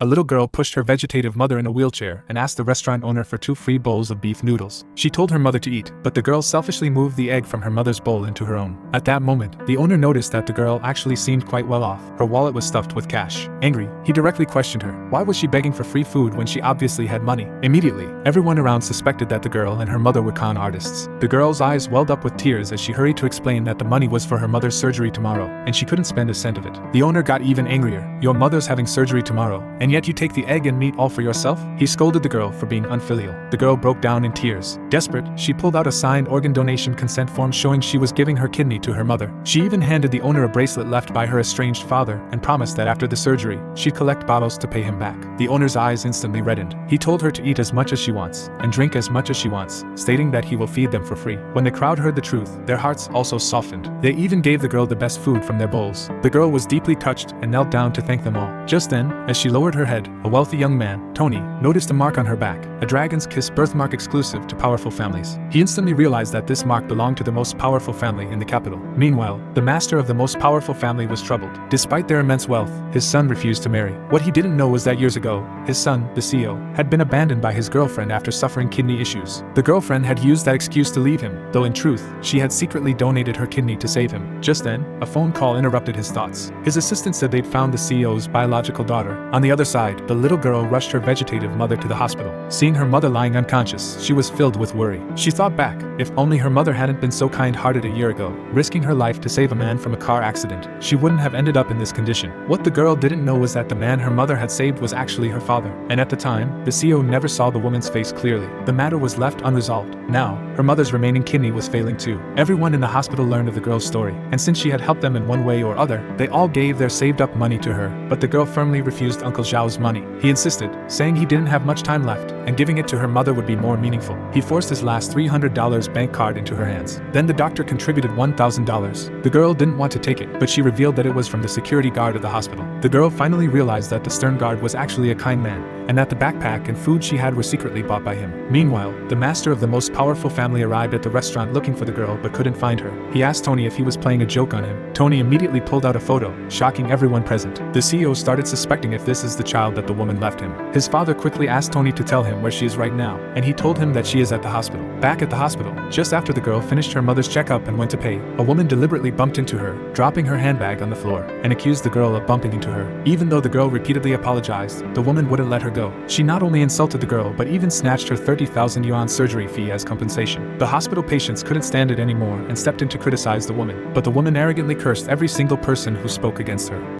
a little girl pushed her vegetative mother in a wheelchair and asked the restaurant owner for 2 free bowls of beef noodles. She told her mother to eat, but the girl selfishly moved the egg from her mother's bowl into her own. At that moment, the owner noticed that the girl actually seemed quite well off. Her wallet was stuffed with cash. Angry, he directly questioned her. Why was she begging for free food when she obviously had money? Immediately, everyone around suspected that the girl and her mother were con artists. The girl's eyes welled up with tears as she hurried to explain that the money was for her mother's surgery tomorrow, and she couldn't spend a cent of it. The owner got even angrier. Your mother's having surgery tomorrow, and yet you take the egg and meat all for yourself? He scolded the girl for being unfilial. The girl broke down in tears. Desperate, she pulled out a signed organ donation consent form showing she was giving her kidney to her mother. She even handed the owner a bracelet left by her estranged father and promised that after the surgery, she'd collect bottles to pay him back. The owner's eyes instantly reddened. He told her to eat as much as she wants and drink as much as she wants, stating that he will feed them for free. When the crowd heard the truth, their hearts also softened. They even gave the girl the best food from their bowls. The girl was deeply touched and knelt down to thank them all. Just then, as she lowered her head, a wealthy young man, Tony, noticed a mark on her back, a dragon's kiss birthmark exclusive to powerful families. He instantly realized that this mark belonged to the most powerful family in the capital. Meanwhile, the master of the most powerful family was troubled. Despite their immense wealth, his son refused to marry. What he didn't know was that years ago, his son, the CEO, had been abandoned by his girlfriend after suffering kidney issues. The girlfriend had used that excuse to leave him, though in truth, she had secretly donated her kidney to save him. Just then, a phone call interrupted his thoughts. His assistant said they'd found the CEO's biological daughter. On the other side, the little girl rushed her vegetative mother to the hospital. Seeing her mother lying unconscious, she was filled with worry. She thought back, if only her mother hadn't been so kind-hearted a year ago, risking her life to save a man from a car accident, she wouldn't have ended up in this condition. What the girl didn't know was that the man her mother had saved was actually her father, and at the time, the CEO never saw the woman's face clearly. The matter was left unresolved. Now, her mother's remaining kidney was failing too. Everyone in the hospital learned of the girl's story, and since she had helped them in one way or other, they all gave their saved-up money to her, but the girl firmly refused Uncle Zhao's money. He insisted, saying he didn't have much time left, and giving it to her mother would be more meaningful. He forced his last $300 bank card into her hands. Then the doctor contributed $1,000. The girl didn't want to take it, but she revealed that it was from the security guard of the hospital. The girl finally realized that the stern guard was actually a kind man, and that the backpack and food she had were secretly bought by him. Meanwhile, the master of the most powerful family arrived at the restaurant looking for the girl but couldn't find her. He asked Tony if he was playing a joke on him. Tony immediately pulled out a photo, shocking everyone present. The CEO started suspecting if this is the child that the woman left him. His father quickly asked Tony to tell him where she is right now, and he told him that she is at the hospital. Back at the hospital, just after the girl finished her mother's checkup and went to pay, a woman deliberately bumped into her, dropping her handbag on the floor, and accused the girl of bumping into her. Even though the girl repeatedly apologized, the woman wouldn't let her go. She not only insulted the girl but even snatched her 30,000 yuan surgery fee as compensation. The hospital patients couldn't stand it anymore and stepped in to criticize the woman, but the woman arrogantly cursed every single person who spoke against her.